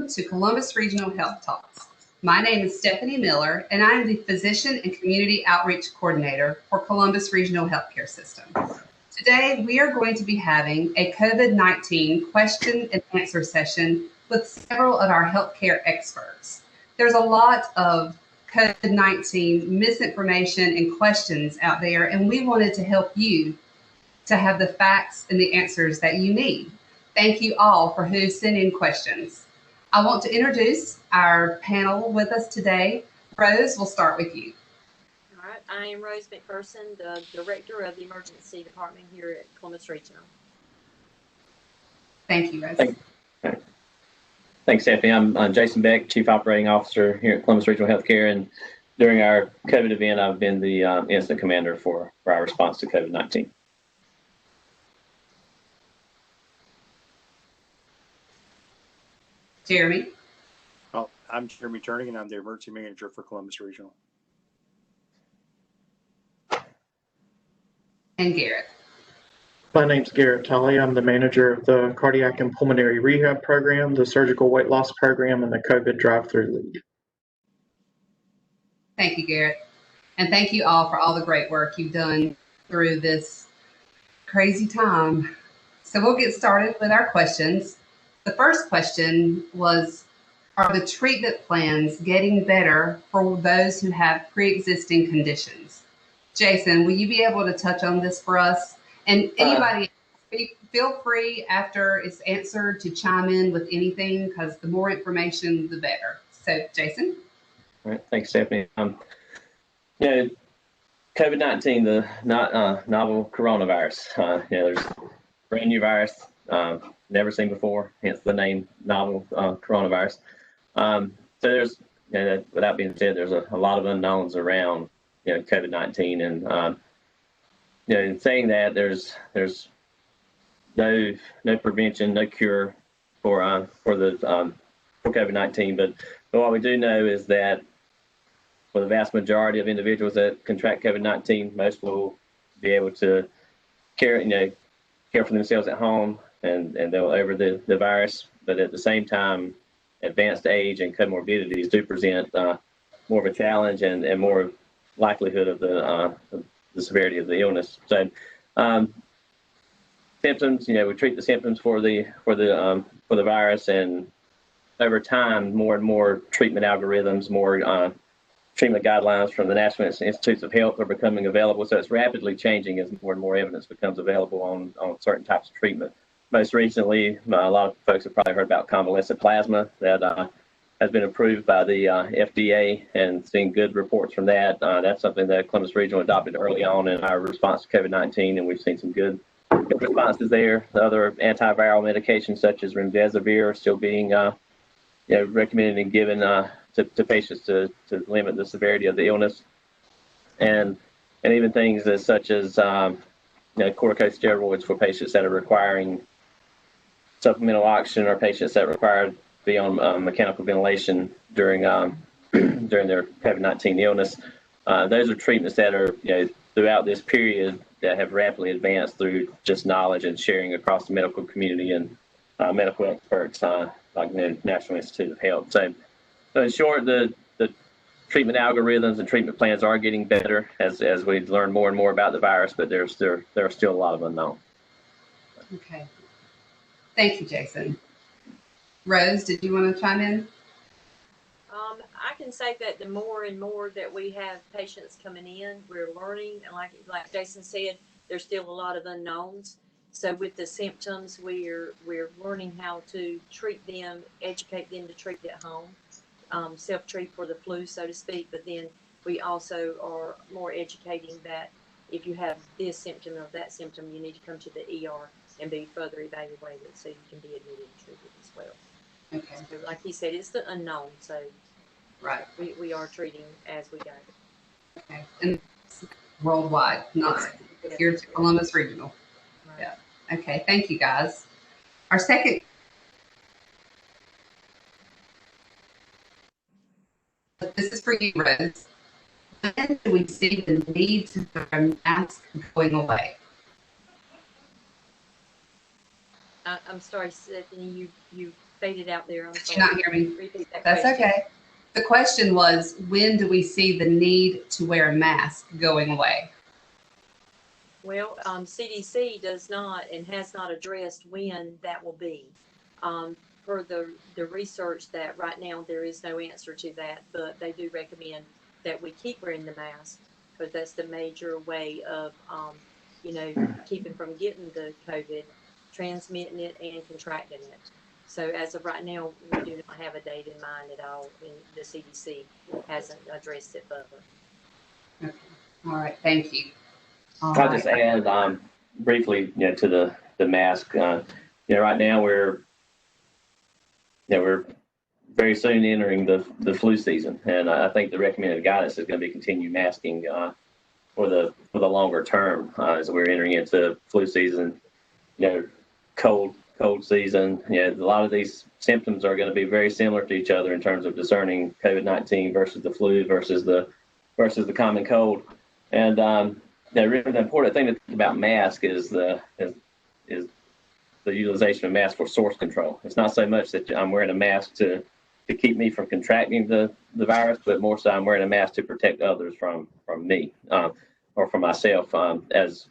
to Columbus Regional Health Talks. My name is Stephanie Miller, and I am the Physician and Community Outreach Coordinator for Columbus Regional Healthcare System. Today, we are going to be having a COVID-19 question and answer session with several of our healthcare experts. There's a lot of COVID-19 misinformation and questions out there, and we wanted to help you to have the facts and the answers that you need. Thank you all for who sent in questions. I want to introduce our panel with us today. Rose, we'll start with you. All right, I am Rose McPherson, the Director of the Emergency Department here at Columbus Regional. Thank you, Rose. Thanks, Stephanie. I'm Jason Beck, Chief Operating Officer here at Columbus Regional Healthcare, and during our COVID event, I've been the incident commander for our response to COVID-19. Jeremy. Oh, I'm Jeremy Turning, and I'm the Emergency Manager for Columbus Regional. And Garrett. My name's Garrett Tully. I'm the manager of the Cardiac and Pulmonary Rehab Program, the Surgical Weight Loss Program, and the COVID Drive-Through Lead. Thank you, Garrett. And thank you all for all the great work you've done through this crazy time. So we'll get started with our questions. The first question was, are the treatment plans getting better for those who have pre-existing conditions? Jason, will you be able to touch on this for us? And anybody, feel free after it's answered to chime in with anything, because the more information, the better. So, Jason? All right, thanks, Stephanie. COVID-19, the novel coronavirus. There's a brand new virus, never seen before, hence the name novel coronavirus. So there's, without being said, there's a lot of unknowns around, COVID-19, and in saying that, there's no prevention, no cure for COVID-19. But what we do know is that for the vast majority of individuals that contract COVID-19, most will be able to care for themselves at home, and they'll over the virus. But at the same time, advanced age and comorbidities do present more of a challenge and more likelihood of the severity of the illness. So symptoms, we treat the symptoms for the virus, and over time, more and more treatment algorithms, more treatment guidelines from the National Institutes of Health are becoming available. So it's rapidly changing as more and more evidence becomes available on certain types of treatment. Most recently, a lot of folks have probably heard about convalescent plasma that has been approved by the FDA, and seen good reports from that. That's something that Columbus Regional adopted early on in our response to COVID-19, and we've seen some good responses there. The other antiviral medications, such as remdesivir, are still being recommended and given to patients to limit the severity of the illness, and even things such as corticosteroids for patients that are requiring supplemental oxygen, or patients that require to be on mechanical ventilation during their COVID-19 illness. Those are treatments that are throughout this period that have rapidly advanced through just knowledge and sharing across the medical community and medical experts like the National Institute of Health. So in short, the treatment algorithms and treatment plans are getting better as we learn more and more about the virus, but there are still a lot of unknowns. Okay. Thank you, Jason. Rose, did you want to chime in? I can say that the more and more that we have patients coming in, we're learning, and like Jason said, there's still a lot of unknowns. So with the symptoms, we're learning how to treat them, educate them to treat at home, self-treat for the flu, so to speak. But then we also are more educating that if you have this symptom or that symptom, you need to come to the ER and be further evaluated so you can be admitted and treated as well. Okay. So like he said, it's the unknown, so Right. we are treating as we go. Okay. And worldwide, not here to Columbus Regional. Right. Yeah. Okay. Thank you, guys. Our second. This is for you, Rose. When do we see the need for a mask going away? I'm sorry, Stephanie, you faded out there. I'm Did sorry. you not hear me? Repeat that That's question. okay. The question was, when do we see the need to wear a mask going away? Well, CDC does not and has not addressed when that will be. For the research that right now there is no answer to that, but they do recommend that we keep wearing the mask because that's the major way of, keeping from getting the COVID, transmitting it and contracting it. So as of right now, we do not have a date in mind at all, and the CDC hasn't addressed it further. Okay. All right. Thank you. All I'll right. just add briefly, to the mask. Right now we're very soon entering the flu season, and I think the recommended guidance is going to be continued masking for the longer term as we're entering into flu season. Cold season. A lot of these symptoms are going to be very similar to each other in terms of discerning COVID-19 versus the flu versus the common cold. And really the important thing to think about mask is the utilization of mask for source control. It's not so much that I'm wearing a mask to keep me from contracting the virus, but more so I'm wearing a mask to protect others from me or from myself. As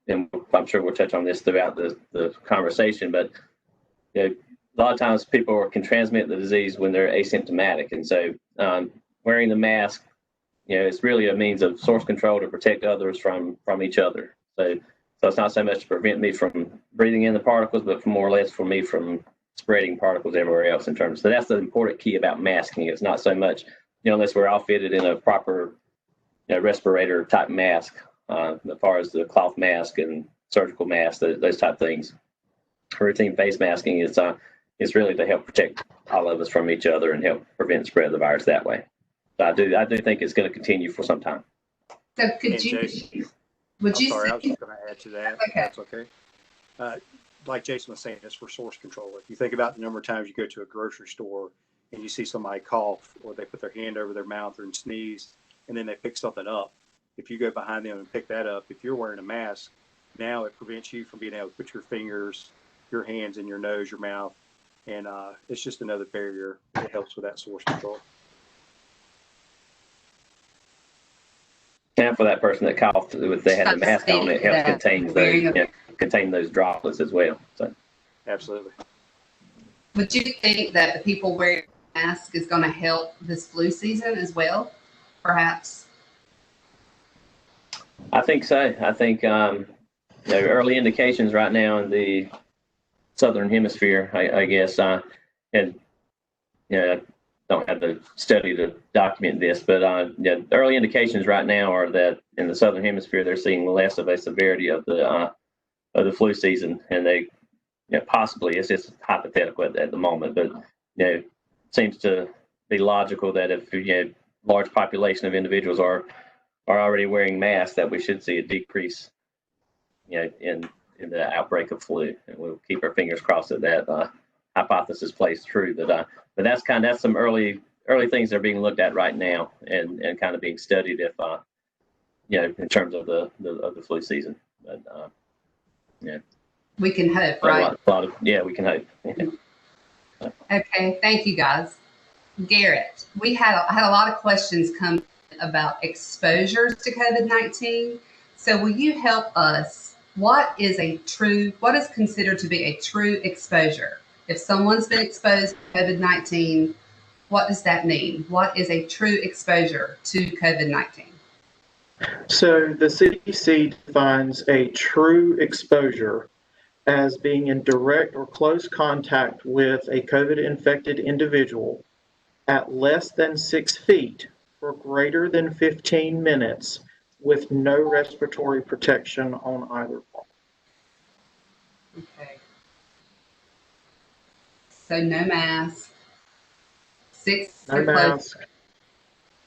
and I'm sure we'll touch on this throughout the conversation, but a lot of times people can transmit the disease when they're asymptomatic, and so wearing the mask, it's really a means of source control to protect others from each other. So it's not so much to prevent me from breathing in the particles, but more or less for me from spreading particles everywhere else in terms. So that's the important key about masking. It's not so much, unless we're outfitted in a proper respirator type mask, as far as the cloth mask and surgical mask, those type of things. Routine face masking is really to help protect all of us from each other and help prevent the spread of the virus that way. So I do think it's going to continue for some time. So could And you, Jason, would I'm you sorry, I was say, just going to add to that. Okay. That's okay. Like Jason was saying, it's for source control. If you think about the number of times you go to a grocery store and you see somebody cough or they put their hand over their mouth or sneeze and then they pick something up, if you go behind them and pick that up, if you're wearing a mask, now it prevents you from being able to put your fingers, your hands in your nose, your mouth, and it's just another barrier that helps with that source control. And for that person that coughed, if they had the mask on, it helps contain those droplets as well. So Absolutely. would you think that the people wearing a mask is going to help this flu season as well, perhaps? I think so. I think early indications right now in the southern hemisphere, I guess, and I don't have the study to document this, but early indications right now are that in the southern hemisphere they're seeing less of a severity of the flu season, and they possibly, it's just hypothetical at the moment, but it seems to be logical that if large population of individuals are already wearing masks, that we should see a decrease in the outbreak of flu, and we'll keep our fingers crossed that hypothesis plays true. But that's some early things that are being looked at right now and kind of being studied if in terms of the flu season. But We can hope, right? We can hope. Okay, thank you guys. Garrett, we had a lot of questions come about exposures to COVID-19. So will you help us? What is considered to be a true exposure? If someone's been exposed to COVID-19, what does that mean? What is a true exposure to COVID-19? So the CDC defines a true exposure as being in direct or close contact with a COVID-infected individual at less than 6 feet for greater than 15 minutes with no respiratory protection on either part. Okay. So no mask. No mask.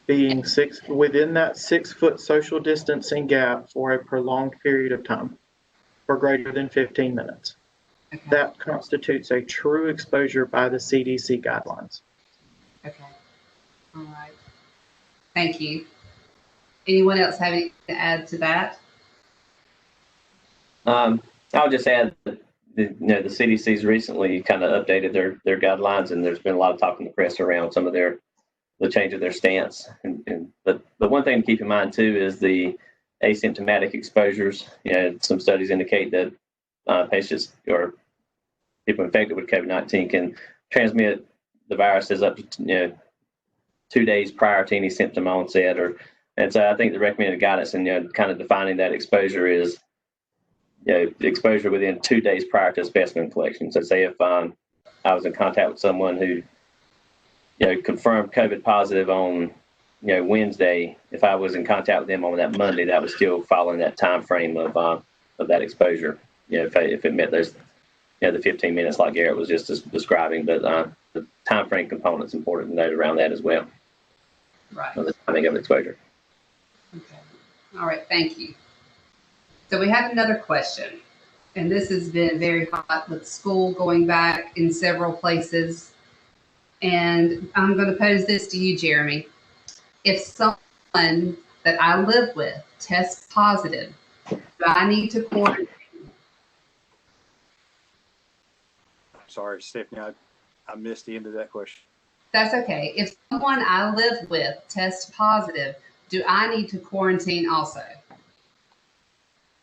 Being within that 6 foot social distancing gap for a prolonged period of time for greater than 15 minutes. Okay. That constitutes a true exposure by the CDC guidelines. Okay. All right. Thank you. Anyone else have anything to add to that? I'll just add that the CDC's recently kind of updated their guidelines, and there's been a lot of talk in the press around some of the change of their stance. And the one thing to keep in mind too is the asymptomatic exposures. Some studies indicate that patients or people infected with COVID-19 can transmit the viruses up to 2 days prior to any symptom onset. And so I think the recommended guidance and kind of defining that exposure is exposure within 2 days prior to specimen collection. So say if I was in contact with someone who confirmed COVID positive on Wednesday, if I was in contact with them on that Monday, that was still following that time frame of that exposure. If it met those the 15 minutes like Garrett was just describing, but the time frame component is important to note around that as well. Right. The timing of exposure. Okay. All right. Thank you. So we have another question, and this has been very hot with school going back in several places. And I'm going to pose this to you, Jeremy. If someone that I live with tests positive, do I need to quarantine? Sorry, Stephanie, I missed the end of that question. That's okay. If someone I live with tests positive, do I need to quarantine also?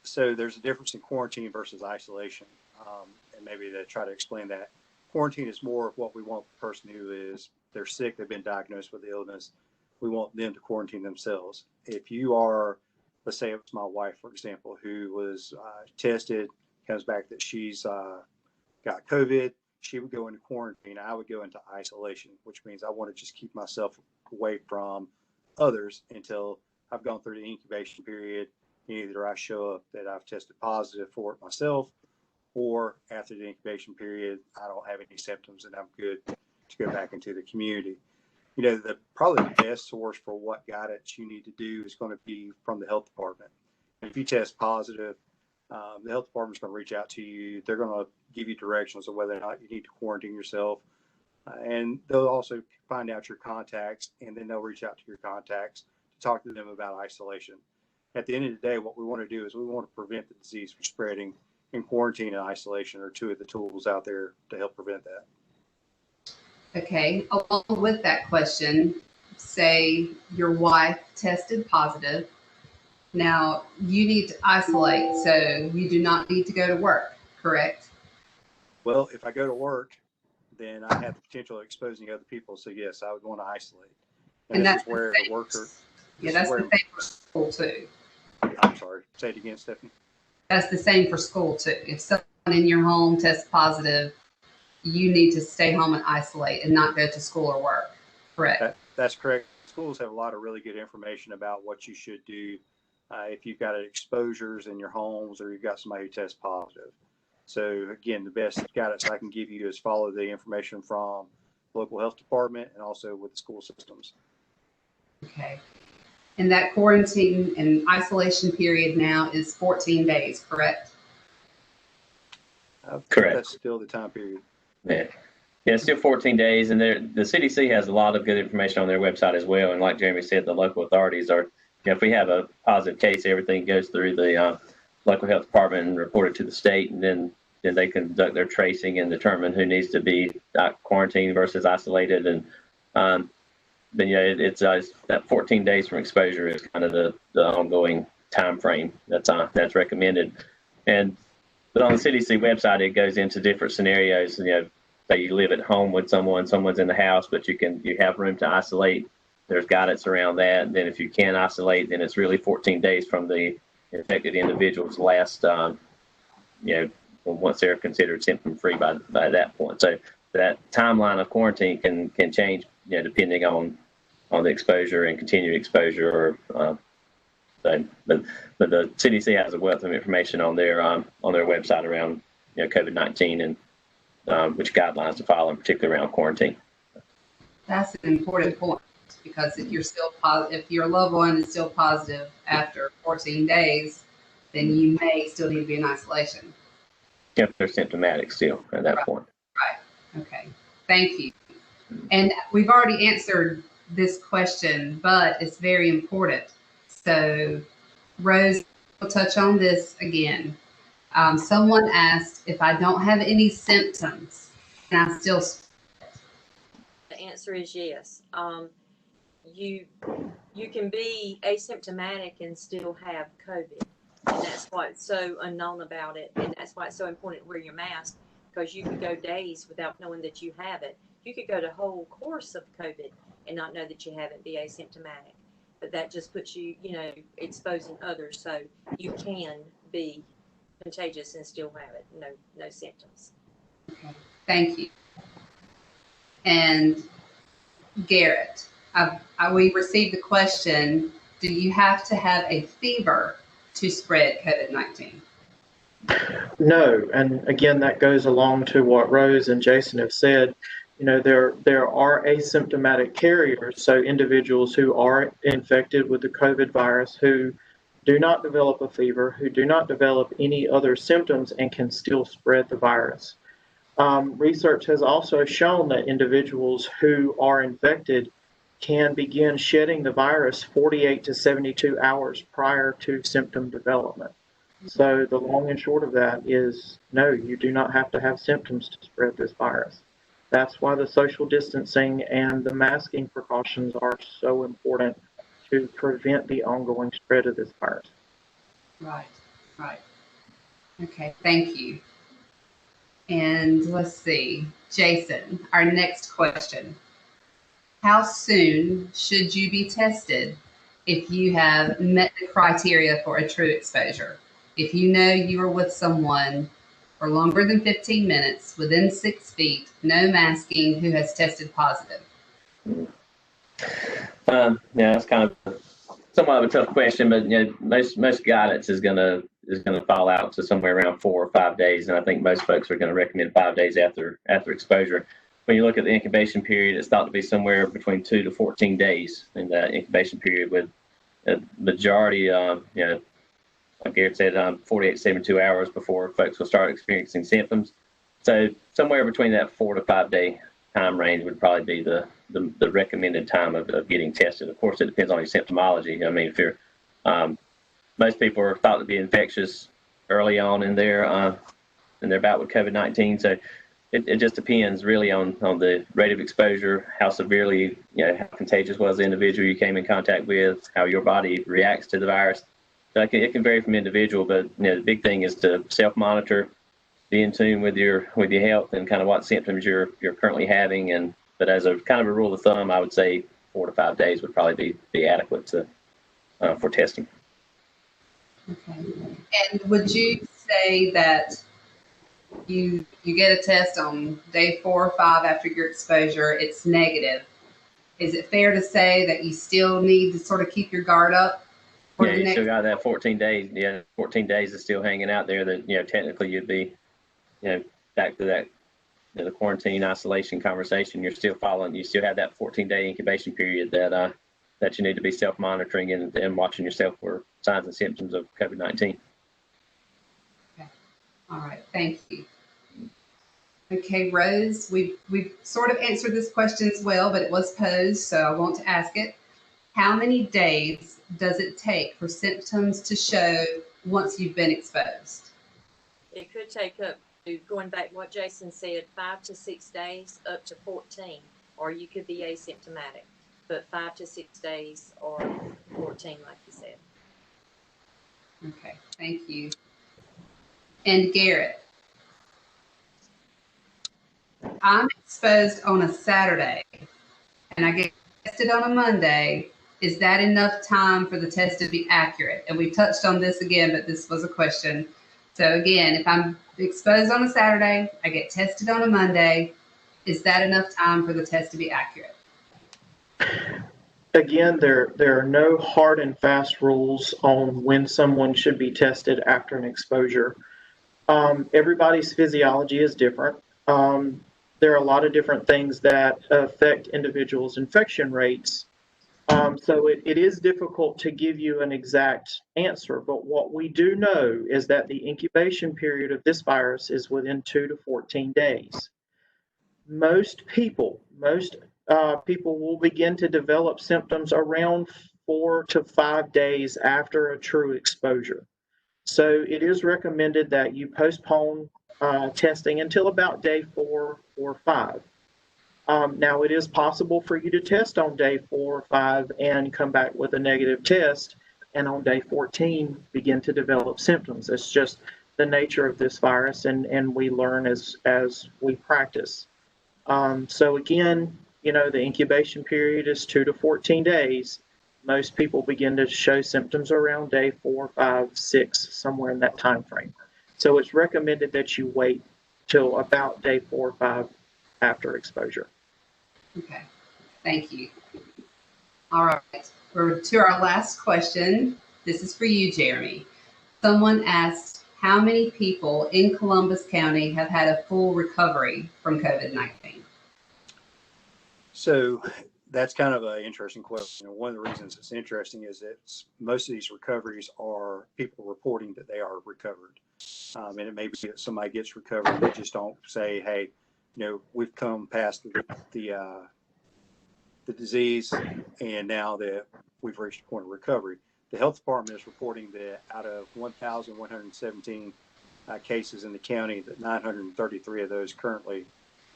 So there's a difference in quarantine versus isolation, and maybe to try to explain that. Quarantine is more of what we want the person who is, they're sick, they've been diagnosed with the illness. We want them to quarantine themselves. If you are, let's say it was my wife, for example, who was tested, comes back that she's got COVID, she would go into quarantine. I would go into isolation, which means I want to just keep myself away from others until I've gone through the incubation period. Either I show up that I've tested positive for it myself, or after the incubation period, I don't have any symptoms and I'm good to go back into the community. Probably the best source for what guidance you need to do is going to be from the health department. If you test positive, the health department's going to reach out to you. They're going to give you directions on whether or not you need to quarantine yourself. And they'll also find out your contacts, and then they'll reach out to your contacts to talk to them about isolation. At the end of the day, what we want to do is we want to prevent the disease from spreading, and quarantine and isolation are two of the tools out there to help prevent that. Okay. Along with that question, say your wife tested positive. Now you need to isolate, so you do not need to go to work, correct? Well, if I go to work, then I have the potential of exposing other people. So yes, I would want to isolate. And that's where the worker. Yeah, that's the same for school too. I'm sorry. Say it again, Stephanie. That's the same for school too. If someone in your home tests positive, you need to stay home and isolate and not go to school or work. Correct? That's correct. Schools have a lot of really good information about what you should do if you've got exposures in your homes or you've got somebody who tests positive. So again, the best guidance I can give you is follow the information from the local health department and also with the school systems. Okay. And that quarantine and isolation period now is 14 days, correct? Correct. That's still the time period. Yeah, it's still 14 days, and the CDC has a lot of good information on their website as well. And like Jeremy said, the local authorities are, if we have a positive case, everything goes through the local health department and reported to the state, and then they conduct their tracing and determine who needs to be quarantined versus isolated. And then it's that 14 days from exposure is kind of the ongoing time frame that's recommended. But on the CDC website, it goes into different scenarios. Say you live at home with someone's in the house, but you have room to isolate. There's guidance around that. And then if you can't isolate, then it's really 14 days from the infected individual's last, once they're considered symptom-free by that point. So that timeline of quarantine can change, depending on the exposure and continued exposure. But the CDC has a wealth of information on their website around COVID-19 and which guidelines to follow, in particular around quarantine. That's an important point, because if you're still positive, if your loved one is still positive after 14 days, then you may still need to be in isolation. If they're symptomatic still at that point. Right. Okay. Thank you. And we've already answered this question, but it's very important. So Rose will touch on this again. Someone asked if I don't have any symptoms, can I still? The answer is yes. You can be asymptomatic and still have COVID. And that's what's so unknown about it. And that's why it's so important to wear your mask, because you could go days without knowing that you have it. You could go the whole course of COVID and not know that you have it, be asymptomatic. But that just puts you, exposing others. So you can be contagious and still have it. No symptoms. Okay, thank you. And Garrett, we received the question, do you have to have a fever to spread COVID-19? No, and again, that goes along to what Rose and Jason have said. There are asymptomatic carriers, so individuals who are infected with the COVID virus who do not develop a fever, who do not develop any other symptoms, and can still spread the virus. Research has also shown that individuals who are infected can begin shedding the virus 48 to 72 hours prior to symptom development. So the long and short of that is, no, you do not have to have symptoms to spread this virus. That's why the social distancing and the masking precautions are so important to prevent the ongoing spread of this virus. Right. Okay, thank you. And let's see, Jason, our next question. How soon should you be tested if you have met the criteria for a true exposure? If you know you were with someone for longer than 15 minutes, within 6 feet, no masking, who has tested positive? Yeah, that's kind of somewhat of a tough question, but most guidance is gonna fall out to somewhere around 4 or 5 days, and I think most folks are going to recommend 5 days after exposure. When you look at the incubation period, it's thought to be somewhere between 2 to 14 days in that incubation period, with a majority, like Garrett said, 48 to 72 hours before folks will start experiencing symptoms. So somewhere between that 4 to 5 day time range would probably be the recommended time of getting tested. Of course, it depends on your symptomology. I mean, if you're most people are thought to be infectious early on in their bout with COVID-19. So it just depends really on the rate of exposure, how severely, how contagious was the individual you came in contact with, how your body reacts to the virus. So it can vary from individual, but the big thing is to self-monitor, be in tune with your health and kind of what symptoms you're currently having. But as a kind of a rule of thumb, I would say 4 to 5 days would probably be adequate for testing. Okay. And would you say that you get a test on day 4 or 5 after your exposure, it's negative? Is it fair to say that you still need to sort of keep your guard up? Yeah, you still got that 14 days. Yeah, 14 days is still hanging out there that, technically you'd be, back to that, the quarantine isolation conversation. You're still following, you still have that 14-day incubation period that you need to be self-monitoring and watching yourself for signs and symptoms of COVID-19. Okay. All right. Thank you. Okay, Rose, we've sort of answered this question as well, but it was posed, so I want to ask it. How many days does it take for symptoms to show once you've been exposed? It could take up to, going back to what Jason said, 5 to 6 days, up to 14, or you could be asymptomatic, but 5 to 6 days or 14, like you said. Okay, thank you. And Garrett, I'm exposed on a Saturday and I get tested on a Monday. Is that enough time for the test to be accurate? And we touched on this again, but this was a question. So again, if I'm exposed on a Saturday, I get tested on a Monday, is that enough time for the test to be accurate? Again, there are no hard and fast rules on when someone should be tested after an exposure. Everybody's physiology is different. There are a lot of different things that affect individuals' infection rates. So it is difficult to give you an exact answer, but what we do know is that the incubation period of this virus is within 2 to 14 days. Most people will begin to develop symptoms around 4 to 5 days after a true exposure. So it is recommended that you postpone testing until about day 4 or 5. Now, it is possible for you to test on day 4 or 5 and come back with a negative test, and on day 14 begin to develop symptoms. It's just the nature of this virus, and we learn as we practice. So again, the incubation period is 2 to 14 days. Most people begin to show symptoms around day 4, 5, 6, somewhere in that time frame. So it's recommended that you wait till about day 4 or 5 after exposure. Okay, thank you. All right, we're to our last question. This is for you, Jeremy. Someone asked, how many people in Columbus County have had a full recovery from COVID-19? So that's kind of an interesting question. One of the reasons it's interesting is that most of these recoveries are people reporting that they are recovered. And it may be that somebody gets recovered, they just don't say, hey, we've come past the disease, and now that we've reached a point of recovery. The health department is reporting that out of 1,117 cases in the county, that 933 of those currently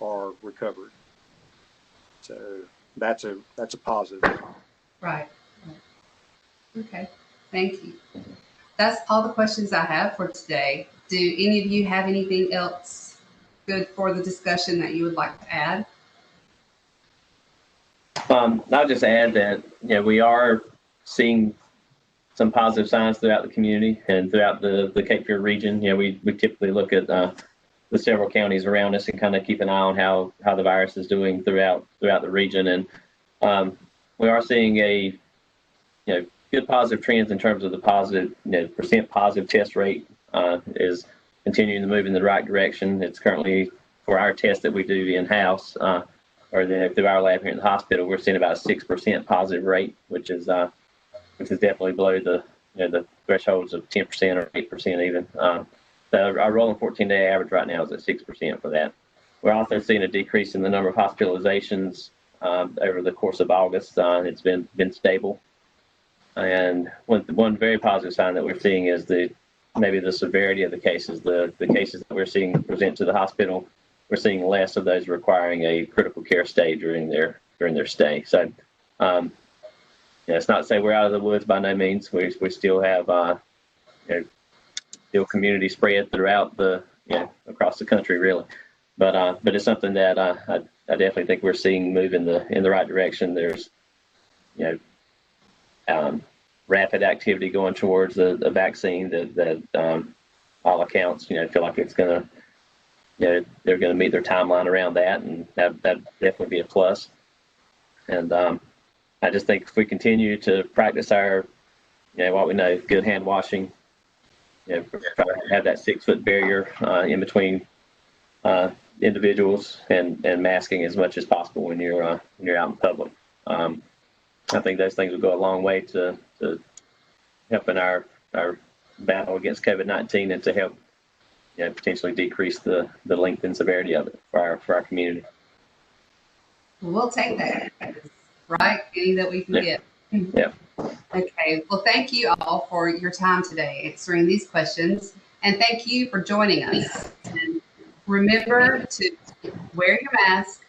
are recovered. So that's a positive. Right. Okay, thank you. That's all the questions I have for today. Do any of you have anything else good for the discussion that you would like to add? I'll just add that we are seeing some positive signs throughout the community and throughout the Cape Fear region. We typically look at the several counties around us and kind of keep an eye on how the virus is doing throughout the region, and we are seeing a good positive trends in terms of the positive percent positive test rate is continuing to move in the right direction. It's currently, for our test that we do in-house or through our lab here in the hospital, we're seeing about a 6% positive rate, which is definitely below the thresholds of 10% or 8% even. So our rolling 14-day average right now is at 6% for that. We're also seeing a decrease in the number of hospitalizations over the course of August. It's been stable. And one very positive sign that we're seeing is maybe the severity of the cases. The cases that we're seeing present to the hospital, we're seeing less of those requiring a critical care stay during their stay. So it's not to say we're out of the woods by no means. We still have still community spread throughout across the country really, but it's something that I definitely think we're seeing move in the right direction. There's rapid activity going towards a vaccine that all accounts feel like it's gonna they're gonna meet their timeline around that, and that definitely be a plus. And I just think if we continue to practice our what we know, good hand washing, try to have that 6-foot barrier in between individuals, and masking as much as possible when you're out in public. I think those things will go a long way to helping our battle against COVID-19 and to help potentially decrease the length and severity of it for our community. We'll take that, right? Any that we can get. Yeah. Okay. Well, thank you all for your time today answering these questions, and thank you for joining us. And remember to wear your mask,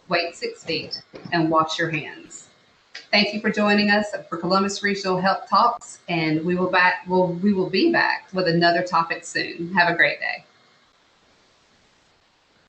wait 6 feet, and wash your hands. Thank you for joining us for Columbus Regional Health Talks, and we will be back with another topic soon. Have a great day.